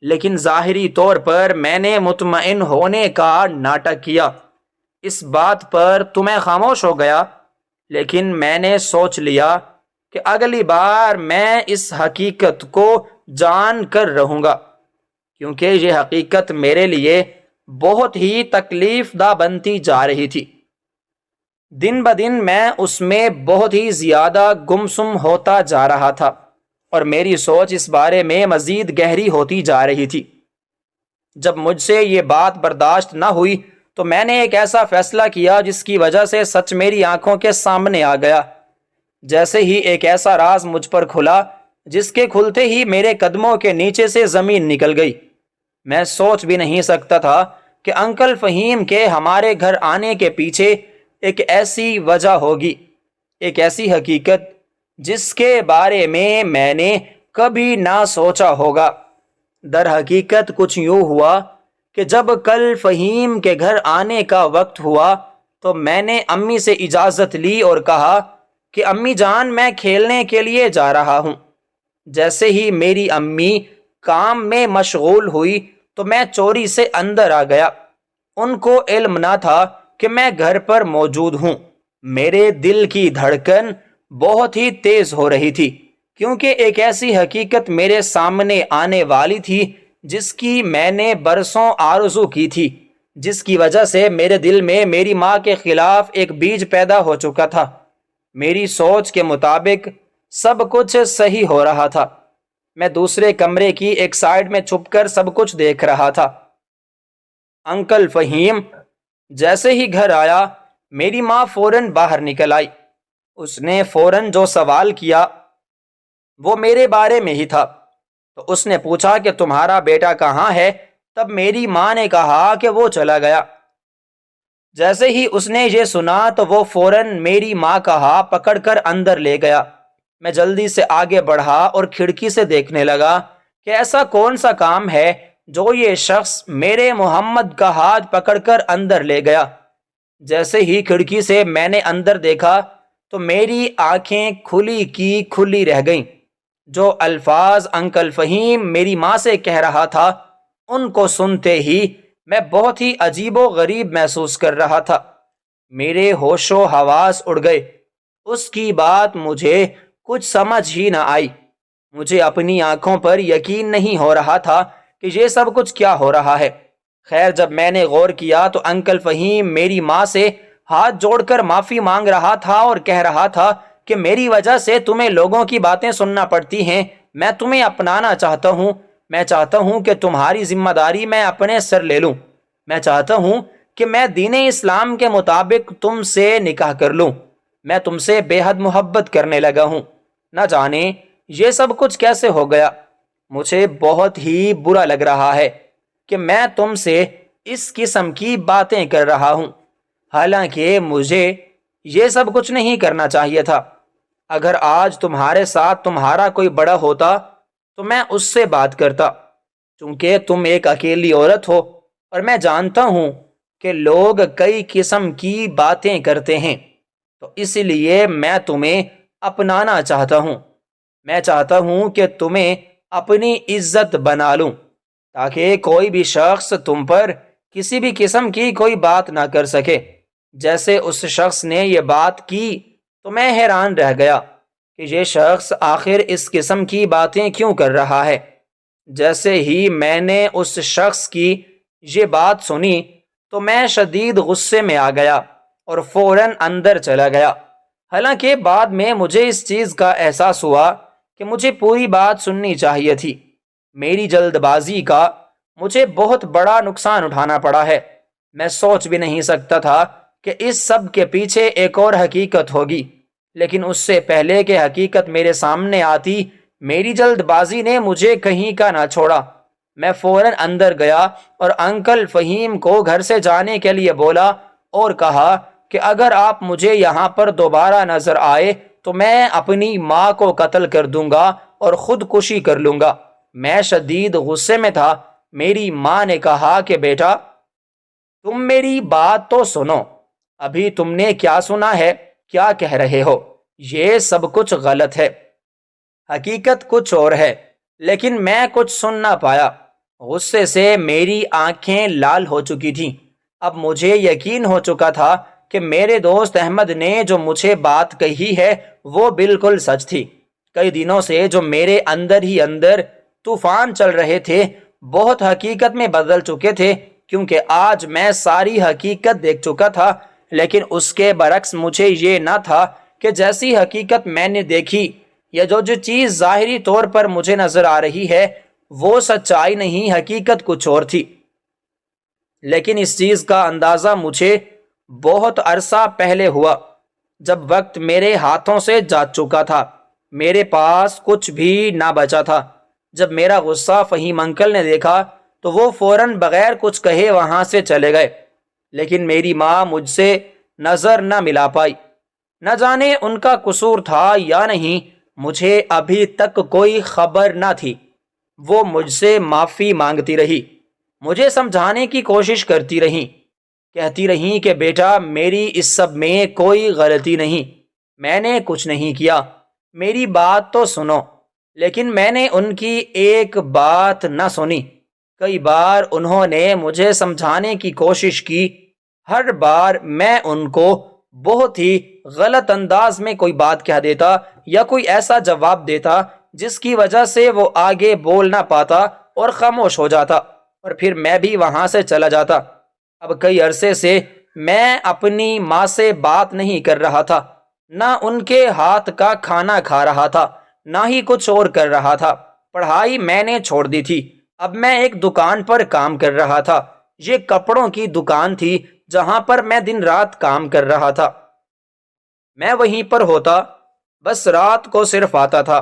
لیکن ظاہری طور پر میں نے مطمئن ہونے کا ناٹک کیا۔ اس بات پر تو میں خاموش ہو گیا، لیکن میں نے سوچ لیا کہ اگلی بار میں اس حقیقت کو جان کر رہوں گا، کیونکہ یہ حقیقت میرے لیے بہت ہی تکلیف دہ بنتی جا رہی تھی۔ دن بدن میں اس میں بہت ہی زیادہ گمسم ہوتا جا رہا تھا اور میری سوچ اس بارے میں مزید گہری ہوتی جا رہی تھی۔ جب مجھ سے یہ بات برداشت نہ ہوئی تو میں نے ایک ایسا فیصلہ کیا جس کی وجہ سے سچ میری آنکھوں کے سامنے آ گیا۔ جیسے ہی ایک ایسا راز مجھ پر کھلا جس کے کھلتے ہی میرے قدموں کے نیچے سے زمین نکل گئی۔ میں سوچ بھی نہیں سکتا تھا کہ انکل فہیم کے ہمارے گھر آنے کے پیچھے ایک ایسی وجہ ہوگی، ایک ایسی حقیقت جس کے بارے میں نے کبھی نہ سوچا ہوگا۔ در حقیقت کچھ یوں ہوا کہ جب کل فہیم کے گھر آنے کا وقت ہوا تو میں نے امی سے اجازت لی اور کہا کہ امی جان میں کھیلنے کے لیے جا رہا ہوں۔ جیسے ہی میری امی کام میں مشغول ہوئی تو میں چوری سے اندر آ گیا۔ ان کو علم نہ تھا کہ میں گھر پر موجود ہوں۔ میرے دل کی دھڑکن بہت ہی تیز ہو رہی تھی، کیونکہ ایک ایسی حقیقت میرے سامنے آنے والی تھی جس کی میں نے برسوں آرزو کی تھی، جس کی وجہ سے میرے دل میں میری ماں کے خلاف ایک بیج پیدا ہو چکا تھا۔ میری سوچ کے مطابق سب کچھ صحیح ہو رہا تھا۔ میں دوسرے کمرے کی ایک سائیڈ میں چھپ کر سب کچھ دیکھ رہا تھا۔ انکل فہیم جیسے ہی گھر آیا میری ماں فوراً باہر نکل آئی۔ اس نے فوراً جو سوال کیا وہ میرے بارے میں ہی تھا۔ تو اس نے پوچھا کہ تمہارا بیٹا کہاں ہے؟ تب میری ماں نے کہا کہ وہ چلا گیا۔ جیسے ہی اس نے یہ سنا تو وہ فوراً میری ماں کا ہاتھ پکڑ کر اندر لے گیا۔ میں جلدی سے آگے بڑھا اور کھڑکی سے دیکھنے لگا کہ ایسا کون سا کام ہے جو یہ شخص میرے محمد کا ہاتھ پکڑ کر اندر لے گیا۔ جیسے ہی کھڑکی سے میں نے اندر دیکھا تو میری آنکھیں کھلی کی کھلی رہ گئیں۔ جو الفاظ انکل فہیم میری ماں سے کہہ رہا تھا ان کو سنتے ہی میں بہت ہی عجیب و غریب محسوس کر رہا تھا۔ میرے ہوش و حواس اڑ گئے۔ اس کی بات مجھے کچھ سمجھ ہی نہ آئی۔ مجھے اپنی آنکھوں پر یقین نہیں ہو رہا تھا کہ یہ سب کچھ کیا ہو رہا ہے۔ خیر جب میں نے غور کیا تو انکل فہیم میری ماں سے ہاتھ جوڑ کر معافی مانگ رہا تھا اور کہہ رہا تھا کہ میری وجہ سے تمہیں لوگوں کی باتیں سننا پڑتی ہیں، میں تمہیں اپنانا چاہتا ہوں، میں چاہتا ہوں کہ تمہاری ذمہ داری میں اپنے سر لے لوں، میں چاہتا ہوں کہ میں دین اسلام کے مطابق تم سے نکاح کر لوں، میں تم سے بے حد محبت کرنے لگا ہوں۔ نہ جانے یہ سب کچھ کیسے ہو گیا، مجھے بہت ہی برا لگ رہا ہے کہ میں تم سے اس قسم کی باتیں کر رہا ہوں، حالانکہ مجھے یہ سب کچھ نہیں کرنا چاہیے تھا۔ اگر آج تمہارے ساتھ تمہارا کوئی بڑا ہوتا تو میں اس سے بات کرتا، چونکہ تم ایک اکیلی عورت ہو اور میں جانتا ہوں کہ لوگ کئی قسم کی باتیں کرتے ہیں، تو اس لیے میں تمہیں اپنانا چاہتا ہوں، میں چاہتا ہوں کہ تمہیں اپنی عزت بنا لوں تاکہ کوئی بھی شخص تم پر کسی بھی قسم کی کوئی بات نہ کر سکے۔ جیسے اس شخص نے یہ بات کی تو میں حیران رہ گیا کہ یہ شخص آخر اس قسم کی باتیں کیوں کر رہا ہے۔ جیسے ہی میں نے اس شخص کی یہ بات سنی تو میں شدید غصے میں آ گیا اور فوراً اندر چلا گیا، حالانکہ بعد میں مجھے اس چیز کا احساس ہوا کہ مجھے پوری بات سننی چاہیے تھی۔ میری جلد بازی کا مجھے بہت بڑا نقصان اٹھانا پڑا ہے۔ میں سوچ بھی نہیں سکتا تھا کہ اس سب کے پیچھے ایک اور حقیقت ہوگی، لیکن اس سے پہلے کہ حقیقت میرے سامنے آتی میری جلد بازی نے مجھے کہیں کا نہ چھوڑا۔ میں فوراً اندر گیا اور انکل فہیم کو گھر سے جانے کے لیے بولا اور کہا کہ اگر آپ مجھے یہاں پر دوبارہ نظر آئے تو میں اپنی ماں کو قتل کر دوں گا اور خودکشی کر لوں گا۔ میں شدید غصے میں تھا۔ میری ماں نے کہا کہ بیٹا تم میری بات تو سنو، ابھی تم نے کیا سنا ہے، کیا کہہ رہے ہو، یہ سب کچھ غلط ہے، حقیقت کچھ اور ہے، لیکن میں کچھ سن نہ پایا۔ غصے سے میری آنکھیں لال ہو چکی تھیں۔ اب مجھے یقین ہو چکا تھا کہ میرے دوست احمد نے جو مجھے بات کہی ہے وہ بالکل سچ تھی۔ کئی دنوں سے جو میرے اندر ہی اندر طوفان چل رہے تھے بہت حقیقت میں بدل چکے تھے، کیونکہ آج میں ساری حقیقت دیکھ چکا تھا، لیکن اس کے برعکس مجھے یہ نہ تھا کہ جیسی حقیقت میں نے دیکھی یا جو چیز ظاہری طور پر مجھے نظر آ رہی ہے وہ سچائی نہیں، حقیقت کچھ اور تھی۔ لیکن اس چیز کا اندازہ مجھے بہت عرصہ پہلے ہوا، جب وقت میرے ہاتھوں سے جا چکا تھا، میرے پاس کچھ بھی نہ بچا تھا۔ جب میرا غصہ فہیم انکل نے دیکھا تو وہ فوراً بغیر کچھ کہے وہاں سے چلے گئے، لیکن میری ماں مجھ سے نظر نہ ملا پائی۔ نہ جانے ان کا قصور تھا یا نہیں، مجھے ابھی تک کوئی خبر نہ تھی۔ وہ مجھ سے معافی مانگتی رہی، مجھے سمجھانے کی کوشش کرتی رہی، کہتی رہی کہ بیٹا میری اس سب میں کوئی غلطی نہیں، میں نے کچھ نہیں کیا، میری بات تو سنو۔ لیکن میں نے ان کی ایک بات نہ سنی۔ کئی بار انہوں نے مجھے سمجھانے کی کوشش کی، ہر بار میں ان کو بہت ہی غلط انداز میں کوئی بات کہہ دیتا یا کوئی ایسا جواب دیتا جس کی وجہ سے وہ آگے بول نہ پاتا اور خاموش ہو جاتا، اور پھر میں بھی وہاں سے چلا جاتا۔ اب کئی عرصے سے میں اپنی ماں سے بات نہیں کر رہا تھا، نہ ان کے ہاتھ کا کھانا کھا رہا تھا، نہ ہی کچھ اور کر رہا تھا۔ پڑھائی میں نے چھوڑ دی تھی، اب میں ایک دکان پر کام کر رہا تھا۔ یہ کپڑوں کی دکان تھی جہاں پر میں دن رات کام کر رہا تھا۔ میں وہیں پر ہوتا، بس رات کو صرف آتا تھا۔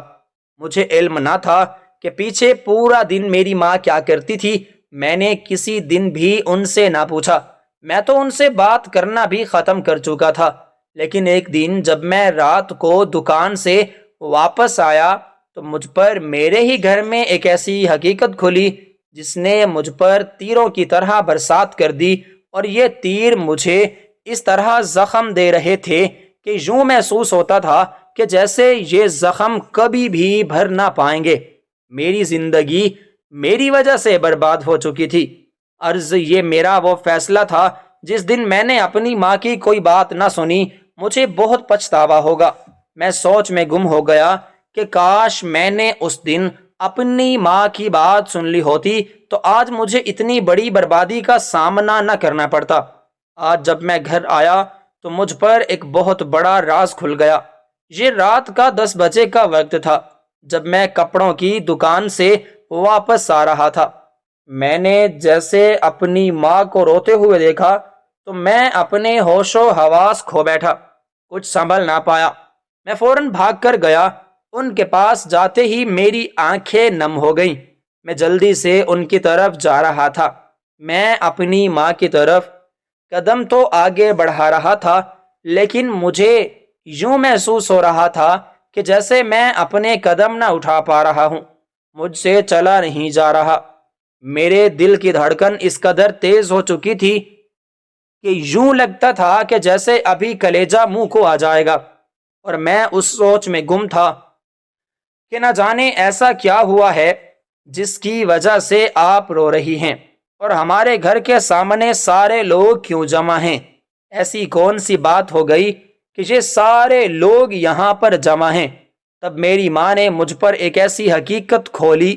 مجھے علم نہ تھا کہ پیچھے پورا دن میری ماں کیا کرتی تھی۔ میں نے کسی دن بھی ان سے نہ پوچھا، میں تو ان سے بات کرنا بھی ختم کر چکا تھا۔ لیکن ایک دن جب میں رات کو دکان سے واپس آیا تو مجھ پر میرے ہی گھر میں ایک ایسی حقیقت کھلی جس نے مجھ پر تیروں کی طرح برسات کر دی، اور یہ تیر مجھے اس طرح زخم دے رہے تھے کہ یوں محسوس ہوتا تھا کہ جیسے یہ زخم کبھی بھی بھر نہ پائیں گے۔ میری زندگی میری وجہ سے برباد ہو چکی تھی۔ عرض یہ میرا وہ فیصلہ تھا جس دن میں نے اپنی ماں کی کوئی بات نہ سنی، مجھے بہت پچھتاوا ہوگا۔ میں سوچ میں گم ہو گیا کہ کاش میں نے اس دن اپنی ماں کی بات سن لی ہوتی تو آج مجھے اتنی بڑی بربادی کا سامنا نہ کرنا پڑتا۔ آج جب میں گھر آیا تو مجھ پر ایک بہت بڑا راز کھل گیا۔ یہ رات کا 10 بجے کا وقت تھا جب میں کپڑوں کی دکان سے واپس آ رہا تھا۔ میں نے جیسے اپنی ماں کو روتے ہوئے دیکھا تو میں اپنے ہوش و حواس کھو بیٹھا، کچھ سنبھل نہ پایا۔ میں فوراً بھاگ کر گیا۔ ان کے پاس جاتے ہی میری آنکھیں نم ہو گئیں۔ میں جلدی سے ان کی طرف جا رہا تھا۔ میں اپنی ماں کی طرف قدم تو آگے بڑھا رہا تھا، لیکن مجھے یوں محسوس ہو رہا تھا کہ جیسے میں اپنے قدم نہ اٹھا پا رہا ہوں، مجھ سے چلا نہیں جا رہا۔ میرے دل کی دھڑکن اس قدر تیز ہو چکی تھی کہ یوں لگتا تھا کہ جیسے ابھی کلیجہ منہ کو آ جائے گا، اور میں اس سوچ میں گم تھا کہ نہ جانے ایسا کیا ہوا ہے جس کی وجہ سے آپ رو رہی ہیں، اور ہمارے گھر کے سامنے سارے لوگ کیوں جمع ہیں؟ ایسی کون سی بات ہو گئی کہ یہ سارے لوگ یہاں پر جمع ہیں؟ تب میری ماں نے مجھ پر ایک ایسی حقیقت کھولی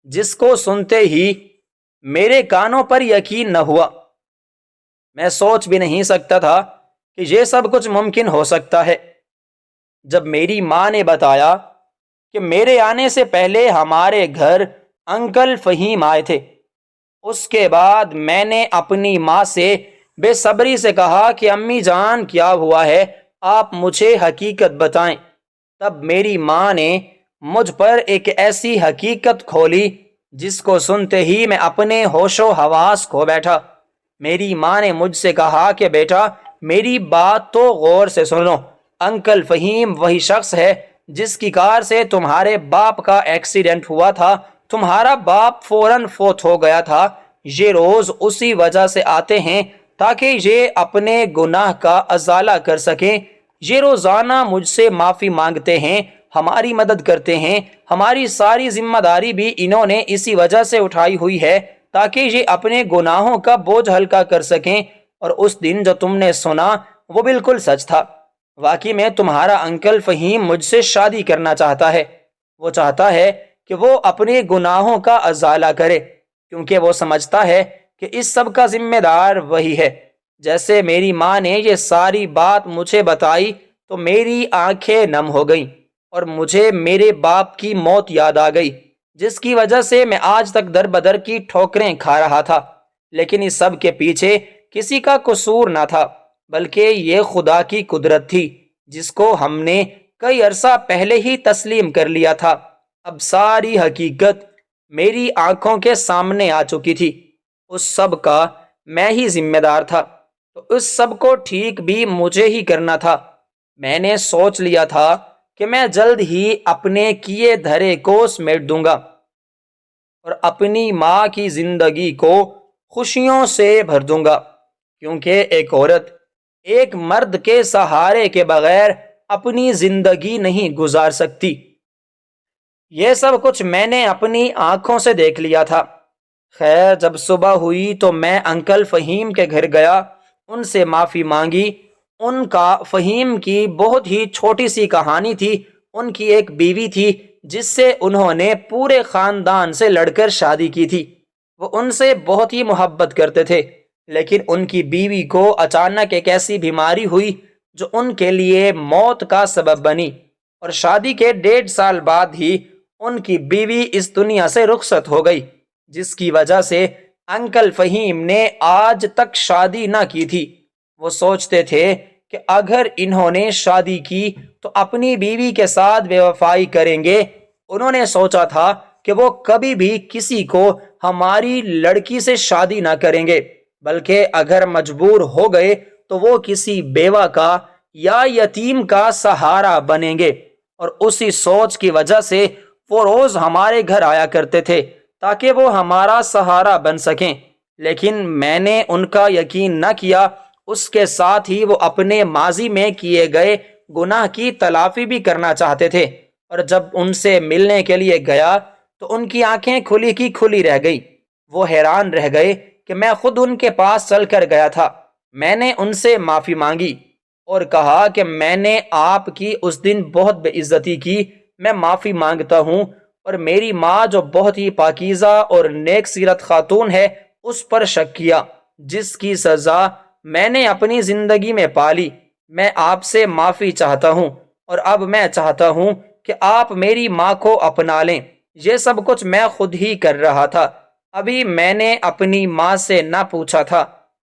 جس کو سنتے ہی میرے کانوں پر یقین نہ ہوا۔ میں سوچ بھی نہیں سکتا تھا کہ یہ سب کچھ ممکن ہو سکتا ہے۔ جب میری ماں نے بتایا کہ میرے آنے سے پہلے ہمارے گھر انکل فہیم آئے تھے، اس کے بعد میں نے اپنی ماں سے بے صبری سے کہا کہ امی جان کیا ہوا ہے، آپ مجھے حقیقت بتائیں۔ تب میری ماں نے مجھ پر ایک ایسی حقیقت کھولی جس کو سنتے ہی میں اپنے ہوش و حواس کھو بیٹھا۔ میری ماں نے مجھ سے کہا کہ بیٹا میری بات تو غور سے سن لو، انکل فہیم وہی شخص ہے جس کی کار سے تمہارے باپ کا ایکسیڈنٹ ہوا تھا۔ تمہارا باپ فوراً فوت ہو گیا تھا۔ یہ روز اسی وجہ سے آتے ہیں تاکہ یہ اپنے گناہ کا ازالہ کر سکیں۔ یہ روزانہ مجھ سے معافی مانگتے ہیں، ہماری مدد کرتے ہیں۔ ہماری ساری ذمہ داری بھی انہوں نے اسی وجہ سے اٹھائی ہوئی ہے تاکہ یہ اپنے گناہوں کا بوجھ ہلکا کر سکیں۔ اور اس دن جو تم نے سنا وہ بالکل سچ تھا۔ واقعی میں تمہارا انکل فہیم مجھ سے شادی کرنا چاہتا ہے۔ وہ چاہتا ہے کہ وہ اپنے گناہوں کا ازالہ کرے، کیونکہ وہ سمجھتا ہے کہ اس سب کا ذمہ دار وہی ہے۔ جیسے میری ماں نے یہ ساری بات مجھے بتائی تو میری آنکھیں نم ہو گئیں، اور مجھے میرے باپ کی موت یاد آ گئی جس کی وجہ سے میں آج تک در بدر کی ٹھوکریں کھا رہا تھا۔ لیکن اس سب کے پیچھے کسی کا قصور نہ تھا، بلکہ یہ خدا کی قدرت تھی جس کو ہم نے کئی عرصہ پہلے ہی تسلیم کر لیا تھا۔ اب ساری حقیقت میری آنکھوں کے سامنے آ چکی تھی۔ اس سب کا میں ہی ذمہ دار تھا، تو اس سب کو ٹھیک بھی مجھے ہی کرنا تھا۔ میں نے سوچ لیا تھا کہ میں جلد ہی اپنے کیے دھرے کو سمیٹ دوں گا اور اپنی ماں کی زندگی کو خوشیوں سے بھر دوں گا، کیونکہ ایک عورت ایک مرد کے سہارے کے بغیر اپنی زندگی نہیں گزار سکتی۔ یہ سب کچھ میں نے اپنی آنکھوں سے دیکھ لیا تھا۔ خیر جب صبح ہوئی تو میں انکل فہیم کے گھر گیا، ان سے معافی مانگی۔ ان کا فہیم کی بہت ہی چھوٹی سی کہانی تھی۔ ان کی ایک بیوی تھی جس سے انہوں نے پورے خاندان سے لڑ کر شادی کی تھی۔ وہ ان سے بہت ہی محبت کرتے تھے، لیکن ان کی بیوی کو اچانک ایک ایسی بیماری ہوئی جو ان کے لیے موت کا سبب بنی، اور شادی کے 1.5 سال بعد ہی ان کی بیوی اس دنیا سے رخصت ہو گئی، جس کی وجہ سے انکل فہیم نے آج تک شادی نہ کی تھی۔ وہ سوچتے تھے کہ اگر انہوں نے شادی کی تو اپنی بیوی کے ساتھ بے وفائی کریں گے۔ انہوں نے سوچا تھا کہ وہ کبھی بھی کسی کو ہماری لڑکی سے شادی نہ کریں گے، بلکہ اگر مجبور ہو گئے تو وہ کسی بیوہ کا یا یتیم کا سہارا بنیں گے۔ اور اسی سوچ کی وجہ سے وہ روز ہمارے گھر آیا کرتے تھے تاکہ وہ ہمارا سہارا بن سکیں، لیکن میں نے ان کا یقین نہ کیا۔ اس کے ساتھ ہی وہ اپنے ماضی میں کیے گئے گناہ کی تلافی بھی کرنا چاہتے تھے، اور جب ان سے ملنے کے لیے گیا تو ان کی آنکھیں کھلی کی کھلی رہ گئی۔ وہ حیران رہ گئے کہ میں خود ان کے پاس چل کر گیا تھا۔ میں نے ان سے معافی مانگی اور کہا کہ میں نے آپ کی اس دن بہت بے عزتی کی، میں معافی مانگتا ہوں، اور میری ماں جو بہت ہی پاکیزہ اور نیک سیرت خاتون ہے اس پر شک کیا، جس کی سزا میں نے اپنی زندگی میں پالی، میں آپ سے معافی چاہتا ہوں، اور اب میں چاہتا ہوں کہ آپ میری ماں کو اپنا لیں۔ یہ سب کچھ میں خود ہی کر رہا تھا، ابھی میں نے اپنی ماں سے نہ پوچھا تھا،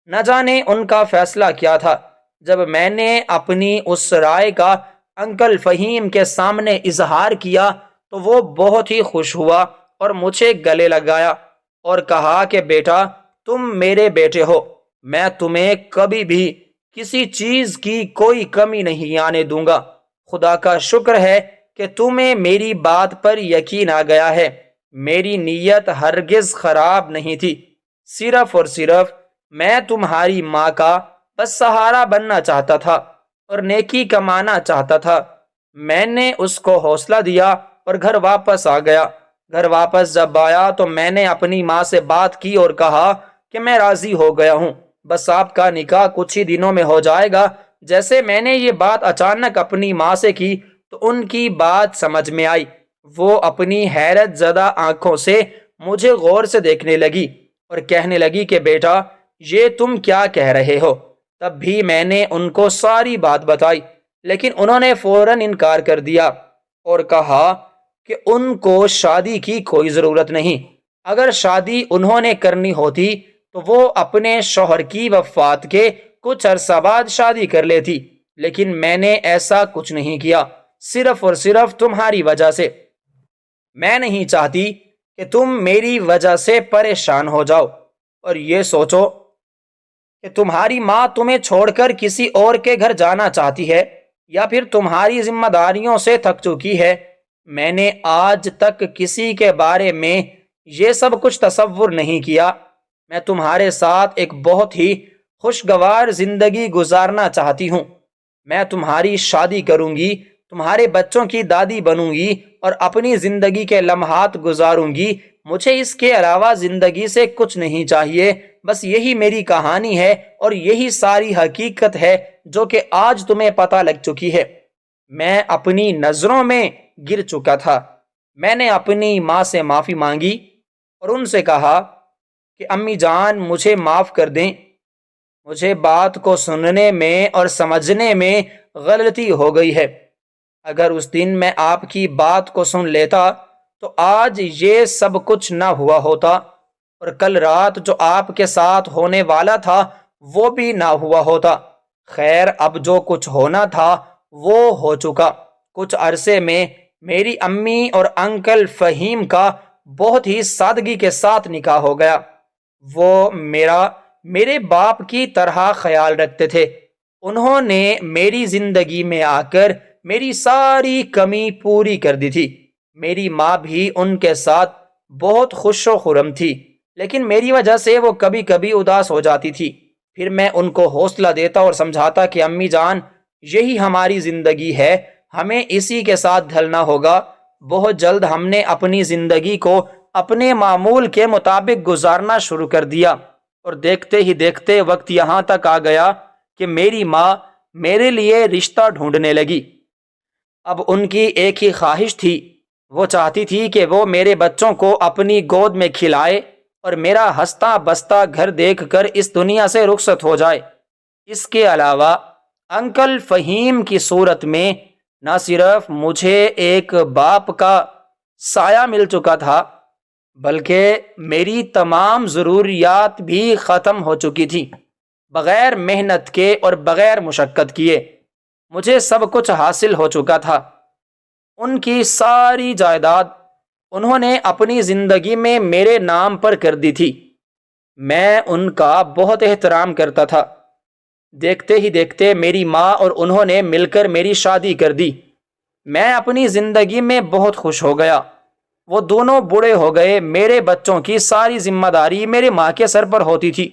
نہ جانے ان کا فیصلہ کیا تھا۔ جب میں نے اپنی اس رائے کا انکل فہیم کے سامنے اظہار کیا تو وہ بہت ہی خوش ہوا اور مجھے گلے لگایا اور کہا کہ بیٹا، تم میرے بیٹے ہو، میں تمہیں کبھی بھی کسی چیز کی کوئی کمی نہیں آنے دوں گا۔ خدا کا شکر ہے کہ تمہیں میری بات پر یقین آ گیا ہے، میری نیت ہرگز خراب نہیں تھی، صرف اور صرف میں تمہاری ماں کا بس سہارا بننا چاہتا تھا اور نیکی کمانا چاہتا تھا۔ میں نے اس کو حوصلہ دیا اور گھر واپس آ گیا۔ گھر واپس جب آیا تو میں نے اپنی ماں سے بات کی اور کہا کہ میں راضی ہو گیا ہوں، بس آپ کا نکاح کچھ ہی دنوں میں ہو جائے گا۔ جیسے میں نے یہ بات اچانک اپنی ماں سے کی تو ان کی بات سمجھ میں آئی، وہ اپنی حیرت زدہ آنکھوں سے مجھے غور سے دیکھنے لگی اور کہنے لگی کہ بیٹا، یہ تم کیا کہہ رہے ہو؟ تب بھی میں نے ان کو ساری بات بتائی، لیکن انہوں نے فوراً انکار کر دیا اور کہا کہ ان کو شادی کی کوئی ضرورت نہیں، اگر شادی انہوں نے کرنی ہوتی تو وہ اپنے شوہر کی وفات کے کچھ عرصہ بعد شادی کر لیتی، لیکن میں نے ایسا کچھ نہیں کیا، صرف اور صرف تمہاری وجہ سے۔ میں نہیں چاہتی کہ تم میری وجہ سے پریشان ہو جاؤ اور یہ سوچو کہ تمہاری ماں تمہیں چھوڑ کر کسی اور کے گھر جانا چاہتی ہے یا پھر تمہاری ذمہ داریوں سے تھک چکی ہے۔ میں نے آج تک کسی کے بارے میں یہ سب کچھ تصور نہیں کیا۔ میں تمہارے ساتھ ایک بہت ہی خوشگوار زندگی گزارنا چاہتی ہوں۔ میں تمہاری شادی کروں گی، تمہارے بچوں کی دادی بنوں گی اور اپنی زندگی کے لمحات گزاروں گی۔ مجھے اس کے علاوہ زندگی سے کچھ نہیں چاہیے، بس یہی میری کہانی ہے اور یہی ساری حقیقت ہے جو کہ آج تمہیں پتہ لگ چکی ہے۔ میں اپنی نظروں میں گر چکا تھا۔ میں نے اپنی ماں سے معافی مانگی اور ان سے کہا کہ امی جان، مجھے معاف کر دیں، مجھے بات کو سننے میں اور سمجھنے میں غلطی ہو گئی ہے۔ اگر اس دن میں آپ کی بات کو سن لیتا تو آج یہ سب کچھ نہ ہوا ہوتا، اور کل رات جو آپ کے ساتھ ہونے والا تھا وہ بھی نہ ہوا ہوتا۔ خیر، اب جو کچھ ہونا تھا وہ ہو چکا۔ کچھ عرصے میں میری امی اور انکل فہیم کا بہت ہی سادگی کے ساتھ نکاح ہو گیا۔ وہ میرے باپ کی طرح خیال رکھتے تھے۔ انہوں نے میری زندگی میں آ کر میری ساری کمی پوری کر دی تھی۔ میری ماں بھی ان کے ساتھ بہت خوش و خرم تھی، لیکن میری وجہ سے وہ کبھی کبھی اداس ہو جاتی تھی۔ پھر میں ان کو حوصلہ دیتا اور سمجھاتا کہ امی جان، یہی ہماری زندگی ہے، ہمیں اسی کے ساتھ ڈھلنا ہوگا۔ بہت جلد ہم نے اپنی زندگی کو اپنے معمول کے مطابق گزارنا شروع کر دیا، اور دیکھتے ہی دیکھتے وقت یہاں تک آ گیا کہ میری ماں میرے لیے رشتہ ڈھونڈنے لگی۔ اب ان کی ایک ہی خواہش تھی، وہ چاہتی تھی کہ وہ میرے بچوں کو اپنی گود میں کھلائے اور میرا ہنستا بستا گھر دیکھ کر اس دنیا سے رخصت ہو جائے۔ اس کے علاوہ انکل فہیم کی صورت میں نہ صرف مجھے ایک باپ کا سایہ مل چکا تھا، بلکہ میری تمام ضروریات بھی ختم ہو چکی تھی۔ بغیر محنت کے اور بغیر مشقت کیے مجھے سب کچھ حاصل ہو چکا تھا۔ ان کی ساری جائیداد انہوں نے اپنی زندگی میں میرے نام پر کر دی تھی۔ میں ان کا بہت احترام کرتا تھا۔ دیکھتے ہی دیکھتے میری ماں اور انہوں نے مل کر میری شادی کر دی۔ میں اپنی زندگی میں بہت خوش ہو گیا۔ وہ دونوں بوڑھے ہو گئے، میرے بچوں کی ساری ذمہ داری میرے ماں کے سر پر ہوتی تھی۔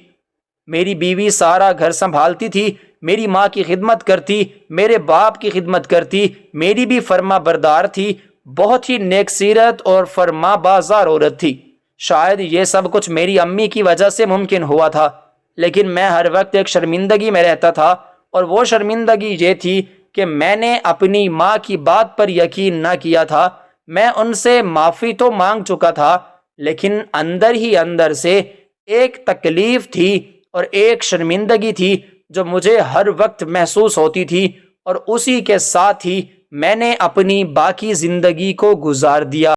میری بیوی سارا گھر سنبھالتی تھی، میری ماں کی خدمت کرتی، میرے باپ کی خدمت کرتی، میری بھی فرما بردار تھی، بہت ہی نیک سیرت اور فرما بازار عورت تھی۔ شاید یہ سب کچھ میری امی کی وجہ سے ممکن ہوا تھا، لیکن میں ہر وقت ایک شرمندگی میں رہتا تھا، اور وہ شرمندگی یہ تھی کہ میں نے اپنی ماں کی بات پر یقین نہ کیا تھا۔ میں ان سے معافی تو مانگ چکا تھا، لیکن اندر ہی اندر سے ایک تکلیف تھی اور ایک شرمندگی تھی جو مجھے ہر وقت محسوس ہوتی تھی، اور اسی کے ساتھ ہی میں نے اپنی باقی زندگی کو گزار دیا۔